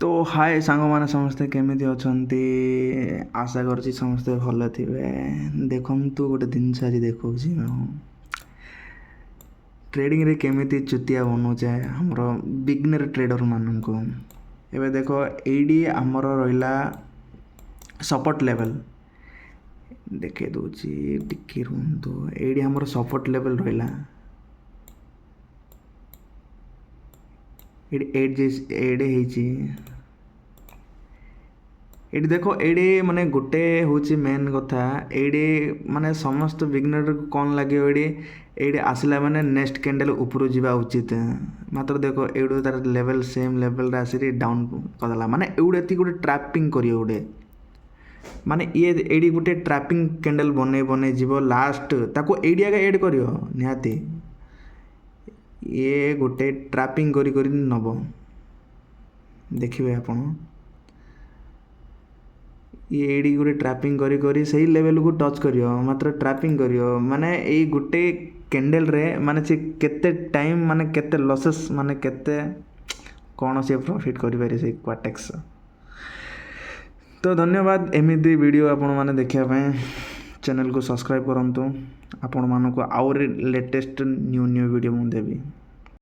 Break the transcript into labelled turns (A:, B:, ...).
A: तो हाय सांग मैंने समस्ते केमी अच्छा आशा कर समस्ते भल थे देखु गोटे जिन देखा ट्रेडिंग रे केमी चुतिया बनाए हमर बिगनर ट्रेडर मानक एवं देख ये आमर रहा सपोर्ट लेवल देखे दूची टिके रुहतु ये आमर सपोर्ट लेवल रहा एडी देख एडी माने गोटे हूँ मेन कथा एडी माने समस्त बिगनर कौन लगे एडी आसला माने नेक्स्ट कैंडल ऊपर जावा उचित मात्र देख एडू तार लेवल सेम लेवल आसी डाउन करदेला माने एवढे गोटे ट्रैपिंग करियो गोटे माने ये एडी गोटे ट्रैपिंग कैंडल बने बने जीव लास्ट ताको एडी आगे एड करियो निहाती ये गोटे ट्रैपिंग करी नब देखिए आपण ये एडी गोटे ट्रैपिंग करी सही लेवल को टच करियो मात्र ट्रैपिंग करियो माने ये गोटे कैंडल रे माने से केते टाइम माने केते लॉसेस माने केते कौन से प्रॉफिट करि पारे से क्वाटेक्स। तो धन्यवाद एमिदी वीडियो आपण माने देखिया पय चैनल को सब्सक्राइब करंतु आपण मानको और लेटेस्ट न्यू वीडियो मु देबी।